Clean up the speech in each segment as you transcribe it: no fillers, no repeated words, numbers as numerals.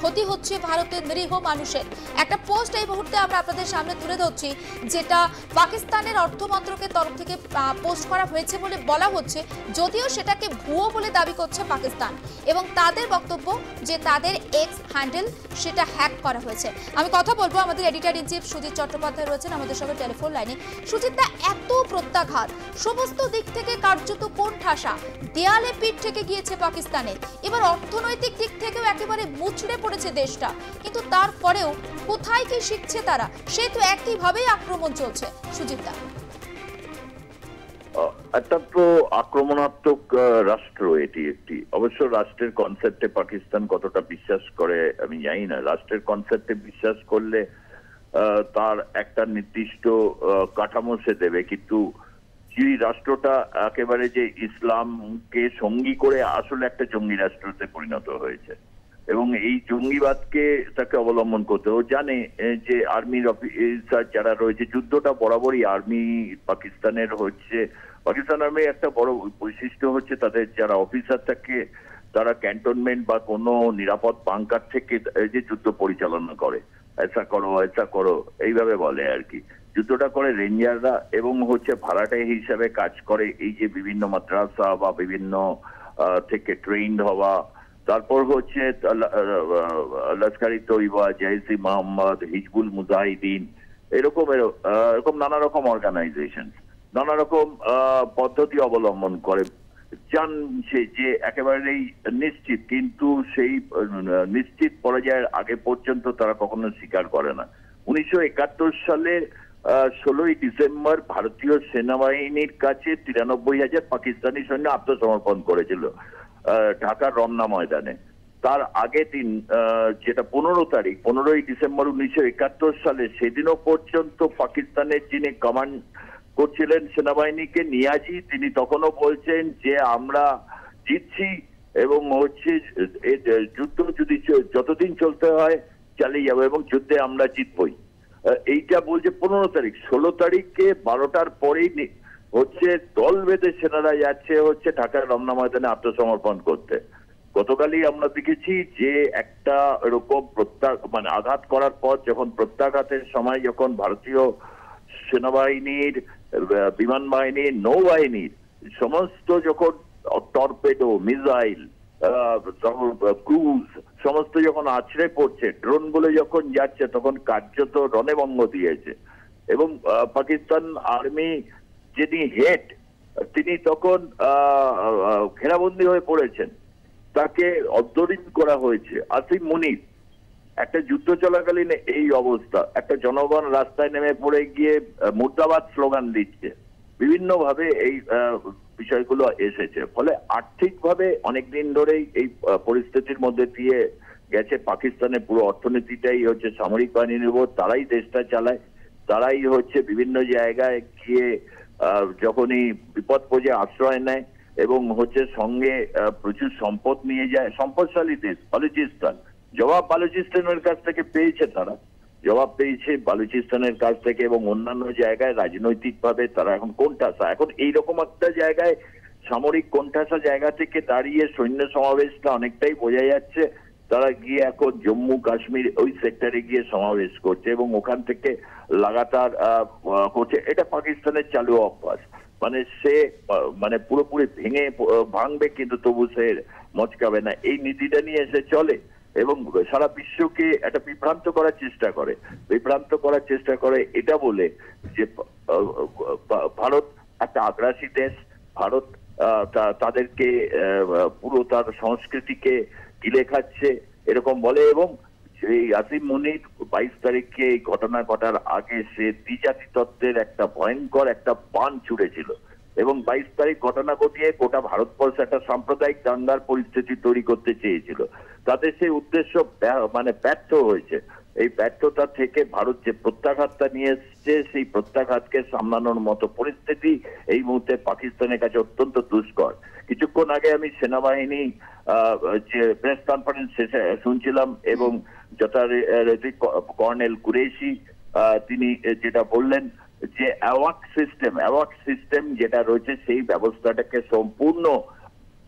ক্ষতি হচ্ছে ভারতের নিরীহ মানুষের। একটা পোস্ট এই মুহূর্তে আমরা আপনাদের সামনে তুলে ধরছি, যেটা পাকিস্তানের অর্থ মন্ত্রকের তরফ থেকে পোস্ট করা হয়েছে বলে বলা হচ্ছে, যদিও সেটাকে ভুয়ো বলে দাবি করছে পাকিস্তান, এবং তাদের বক্তব্য যে তাদের এক্স হ্যান্ডেল সেটা হ্যাক করা হয়েছে। আমি কথা বলবো, আমাদের editor in chief Sujit Chattopadhyay রয়েছেন আমাদের সঙ্গে টেলিফোন লাইনে। সুজিত, এত প্রত্যাঘাত, সমস্ত দিক থেকে কার্যত কোণঠাসা, দেয়ালে পিঠ থেকে গিয়েছে পাকিস্তানের, এবার অর্থনৈতিক দিক থেকেও একেবারে মুচড়ে পড়েছে দেশটা, কিন্তু তারপরেও কোথায় কি শিখছে তারা, সে তো একইভাবেই আক্রমণ চলছে। সুজিতদা, একটা তো আক্রমণাত্মক রাষ্ট্র এটি একটি, অবশ্য রাষ্ট্রের কনসেপ্টে পাকিস্তান কতটা বিশ্বাস করে আমি জানি না। রাষ্ট্রের কনসেপ্টে বিশ্বাস করলে তার একটা নির্দিষ্ট কাঠামো সে দেবে, কিন্তু যে রাষ্ট্রটা একেবারে যে ইসলামকে সঙ্গী করে আসলে একটা জঙ্গি রাষ্ট্রতে পরিণত হয়েছে, এবং এই জঙ্গিবাদকে তাকে অবলম্বন করতে, ও জানে যে আর্মির অফিসার যারা রয়েছে, যুদ্ধটা বরাবরই আর্মি পাকিস্তানের হচ্ছে, পাকিস্তান আর্মির একটা বড় বৈশিষ্ট্য হচ্ছে তাদের যারা অফিসার থাকে তারা ক্যান্টনমেন্ট বা কোনো নিরাপদ বাংকার থেকে যে যুদ্ধ পরিচালনা করে, এসা করো এইভাবে বলে আর কি। যুদ্ধটা করে রেঞ্জাররা, এবং হচ্ছে ভাড়াটে হিসাবে কাজ করে এই যে বিভিন্ন মাদ্রাসা বা বিভিন্ন থেকে ট্রেন্ড হওয়া, তারপর হচ্ছে লস্করি তৈবা, জৈশ ই মোহাম্মদ, হিজবুল মুজাহিদিন, এরকম নানা রকম অর্গানাইজেশন নানা রকম পদ্ধতি অবলম্বন করে, জানছে যে একেবারেই নিশ্চিত, কিন্তু সেই নিশ্চিত পর্যায়ের আগে পর্যন্ত তারা কখনো স্বীকার করে না। 1971 সালে 16ই ডিসেম্বর ভারতীয় সেনাবাহিনীর কাছে 93,000 পাকিস্তানি সৈন্য আত্মসমর্পণ করেছিল ঢাকার রমনা ময়দানে। তার আগের দিন যেটা 15ই ডিসেম্বর 1971 সালে, সেদিনও পর্যন্ত পাকিস্তানের যিনি কমান্ড করছিলেন সেনাবাহিনীকে, নিয়াজি, তিনি তখনও বলছেন যে আমরা জিতছি, এবং হচ্ছে যুদ্ধ যদি যতদিন চলতে হয় চালিয়ে যাবো, এবং যুদ্ধে আমরা জিতবই। এইটা বলছে 15 তারিখ। 16 তারিখে 12টার পরেই হচ্ছে দল বেঁধে সেনারা যাচ্ছে হচ্ছে ঢাকার রমনা ময়দানে আত্মসমর্পণ করতে। গতকালই আমরা দেখেছি যে একটা এরকম মানে আঘাত করার পর, যখন প্রত্যাঘাতের সময় যখন ভারতীয় সেনাবাহিনীর, বিমান বাহিনীর, নৌবাহিনীর সমস্ত যখন টর্পেডো, মিসাইল, ক্রুজ সমস্ত যখন আছড়ে পড়ছে, ড্রোন বলে যখন যাচ্ছে, তখন কার্যত রণভঙ্গ দিয়েছে। এবং পাকিস্তান আর্মি যিনি হেড, তিনি তখন ঘেরাবন্দি হয়ে পড়েছেন, তাকে অন্তরীণ করা হয়েছে। আসিম মুনির, একটা যুদ্ধ চলাকালীন এই অবস্থা, একটা জনগণ রাস্তায় নেমে পড়ে গিয়ে মুর্দাবাদ স্লোগান দিচ্ছে, বিভিন্ন ভাবে এই বিষয়গুলো এসেছে। ফলে আর্থিকভাবে অনেকদিন ধরেই এই পরিস্থিতির মধ্যে দিয়ে গেছে। পাকিস্তানের পুরো অর্থনীতিটাই হচ্ছে সামরিক বাহিনীর উপর, তারাই দেশটা চালায়, তারাই হচ্ছে বিভিন্ন জায়গায় গিয়ে যখনই বিপদ পর্যায়ে আশ্রয় নেয়, এবং হচ্ছে সঙ্গে প্রচুর সম্পদ নিয়ে যায়। সম্পদশালী দেশ বালুচিস্তান, জবাব বালুচিস্তানের কাছ থেকে পেয়েছে, তারা জবাব পেয়েছে বালুচিস্তানের কাছ থেকে, এবং অন্যান্য জায়গায় রাজনৈতিকভাবে তারা এখন কোণঠাসা। এখন এইরকম একটা জায়গায় সামরিক কোণঠাসা জায়গা থেকে দাঁড়িয়ে সৈন্য সমাবেশটা অনেকটাই বোঝা যাচ্ছে, তারা গিয়ে এখন জম্মু কাশ্মীর ওই সেক্টরে গিয়ে সমাবেশ করছে, এবং ওখান থেকে লাগাতার করছে। এটা পাকিস্তানের চালু অভ্যাস, মানে সে মানে পুরোপুরি ভাঙবে কিন্তু তবু সে মচকাবে না, এই নীতিটা নিয়ে এসে চলে, এবং সারা বিশ্বকে একটা বিভ্রান্ত করার চেষ্টা করে এটা বলে যে ভারত একটা আগ্রাসী দেশ, ভারত তাদেরকে পুরো তার সংস্কৃতিকে গিলে খাচ্ছে এরকম বলে। এবং এই আসিম মুনির 22 তারিখে এই ঘটনা ঘটার আগে সে দ্বিজাতি তত্ত্বের একটা ভয়ঙ্কর একটা বান ছুড়েছিল, এবং 22 তারিখ ঘটনা ঘটিয়ে গোটা ভারতবর্ষে একটা সাম্প্রদায়িক দাঙ্গার পরিস্থিতি তৈরি করতে চেয়েছিল। তাদের সেই উদ্দেশ্য মানে ব্যর্থ হয়েছে। এই ব্যর্থতা থেকে ভারত যে প্রত্যাঘাতটা নিয়ে এসছে, সেই প্রত্যাঘাতকে সামলানোর মতো পরিস্থিতি এই মুহূর্তে পাকিস্তানের কাছে অত্যন্ত দুষ্কর। কিছুক্ষণ আগে আমি সেনাবাহিনী যে প্রেস কনফারেন্স শুনছিলাম, এবং যথারীতি কর্নেল কুরেশি তিনি যেটা বললেন যে অ্যাওয়াক সিস্টেম যেটা রয়েছে, সেই ব্যবস্থাটাকে সম্পূর্ণ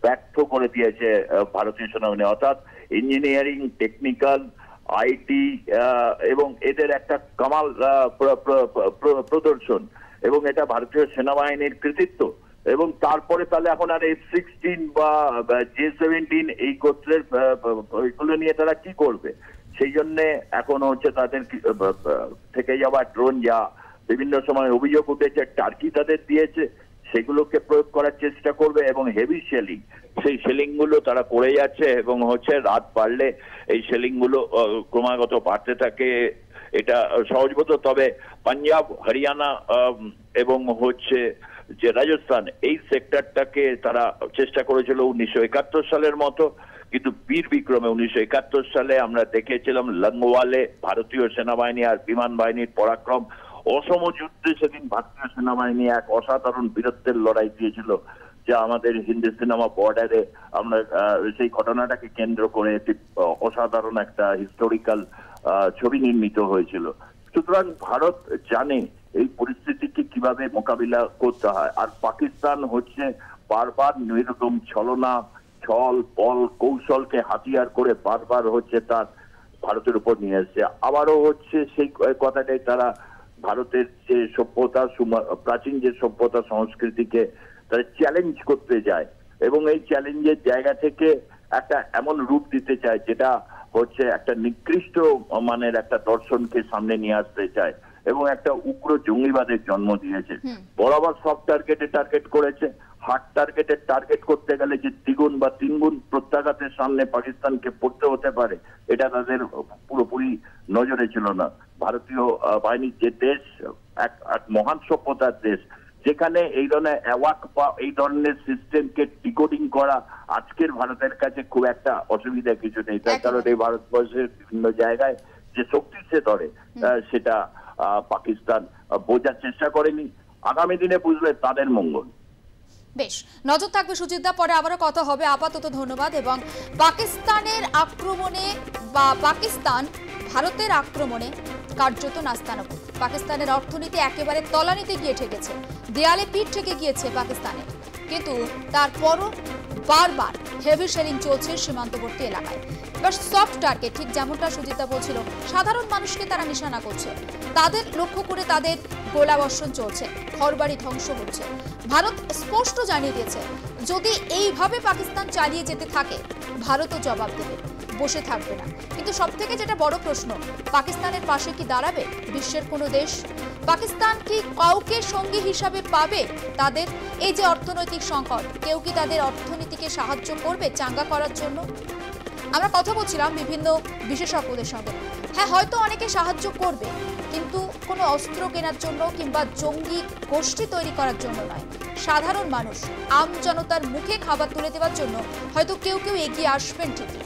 ব্যর্থ করে দিয়েছে ভারতীয় সেনাবাহিনী, অর্থাৎ ইঞ্জিনিয়ারিং, টেকনিক্যাল, আইটি এবং এদের একটা কামাল প্রদর্শন, এবং এটা ভারতীয় সেনাবাহিনীর কৃতিত্ব। এবং তারপরে তাহলে এখন আর F-16 বা J-17 এই গোত্রের এগুলো নিয়ে তারা কি করবে? সেই জন্য এখন হচ্ছে তাদের থেকে যাওয়া ড্রোন, যা বিভিন্ন সময় অভিযোগ উঠেছে টার্কি তাদের দিয়েছে, সেগুলোকে প্রয়োগ করার চেষ্টা করবে, এবং হেভি শেলিং, সেই শেলিং গুলো তারা করে যাচ্ছে, এবং হচ্ছে রাত বাড়লে এই শেলিং গুলো ক্রমাগত বাড়তে থাকে। এটা সহজবোধ, তবে পাঞ্জাব, হরিয়ানা এবং হচ্ছে যে রাজস্থান, এই সেক্টরটাকে তারা চেষ্টা করেছিল 1971 সালের মতো, কিন্তু বীর বিক্রমে 1971 সালে আমরা দেখেছিলাম লঙ্গওয়ালে ভারতীয় সেনাবাহিনী আর বিমান বাহিনীর পরাক্রম। অসম যুদ্ধে সেদিন ভারতীয় সেনাবাহিনী এক অসাধারণ বীরত্বের লড়াই দিয়েছিল, যা আমাদের হিন্দি সিনেমা বর্ডারে আমরা সেই ঘটনাটাকে কেন্দ্র করে অসাধারণ একটা হিস্টোরিক্যাল ছবি নির্মিত হয়েছিল। সুতরাং ভারত জানে এই পরিস্থিতিকে কিভাবে মোকাবিলা করতে হয়, আর পাকিস্তান হচ্ছে বারবার নির্দম ছলনা, ছল বল কৌশলকে হাতিয়ার করে বারবার হচ্ছে তার ভারতের উপর নিয়ে এসছে। আবারও হচ্ছে সেই কথাটাই তারা ভারতের যে সভ্যতা, প্রাচীন যে সভ্যতা সংস্কৃতিকে তারা চ্যালেঞ্জ করতে যায়, এবং এই চ্যালেঞ্জের জায়গা থেকে একটা এমন রূপ দিতে চায় যেটা হচ্ছে একটা নিকৃষ্ট মানের একটা দর্শনকে সামনে নিয়ে আসতে চায়, এবং একটা উগ্র জঙ্গিবাদের জন্ম দিয়েছে। বরাবর সব টার্গেট করেছে। হার্ড টার্গেটের টার্গেট করতে গেলে যে দ্বিগুণ বা তিনগুণ প্রত্যাঘাতের সামনে পাকিস্তানকে পড়তে হতে পারে, এটা তাদের পুরোপুরি নজরে ছিল না। ভারতীয় বাহিনীর যে দেশ, এক মহান সভ্যতার দেশ, যেখানে এই ধরনের অ্যাওয়াক বা এই ধরনের সিস্টেমকে ডিকোডিং করা আজকের ভারতের কাছে খুব একটা অসুবিধা কিছু নেই। তার কারণে ভারতবর্ষের বিভিন্ন জায়গায় যে শক্তি সে ধরে সেটা পাকিস্তান বোঝার চেষ্টা করেনি। আগামী দিনে বুঝলে তাদের মঙ্গল। বেশ, নজর থাকবে সুজিতদা, পরে আবারও কথা হবে। আপাতত ধন্যবাদ। এবং পাকিস্তানের আক্রমণে বা পাকিস্তান ভারতের আক্রমণে কার্যত নাস্তানাবুদ। পাকিস্তানের অর্থনীতি একেবারে তলানিতে গিয়ে ঠেকেছে, দেয়ালে পিঠ ঠেকে গিয়েছে পাকিস্তানের, কিন্তু তারপরও বারবার হেভি শেলিং চলছে সীমান্তবর্তী এলাকায়। এবার সফট টার্গেট, ঠিক যেমনটা সুজিতা বলছিল, সাধারণ মানুষকে তারা নিশানা করছে, তাদের লক্ষ্য করে তাদের গোলাবর্ষণ চলছে, ঘরবাড়ি ধ্বংস হচ্ছে। ভারত স্পষ্ট জানিয়ে দিয়েছে, যদি এইভাবে পাকিস্তান চালিয়ে যেতে থাকে ভারতও জবাব দেবে, বসে থাকবে না। কিন্তু সবথেকে যেটা বড় প্রশ্ন, পাকিস্তানের পাশে কি দাঁড়াবে বিশ্বের কোনো দেশ? পাকিস্তান কি কাউকে সঙ্গী হিসাবে পাবে? তাদের এই যে অর্থনৈতিক সংকট, কেউ কি তাদের অর্থনীতিকে সাহায্য করবে চাঙ্গা করার জন্য? আমরা কথা বলছিলাম বিভিন্ন বিশেষজ্ঞদের সঙ্গে। হ্যাঁ, হয়তো অনেকে সাহায্য করবে, কিন্তু কোনো অস্ত্র কেনার জন্য কিংবা জঙ্গি গোষ্ঠী তৈরি করার জন্য নয়। সাধারণ মানুষ, আম জনতার মুখে খাবার তুলে দেওয়ার জন্য হয়তো কেউ এগিয়ে আসবেন ঠিকই।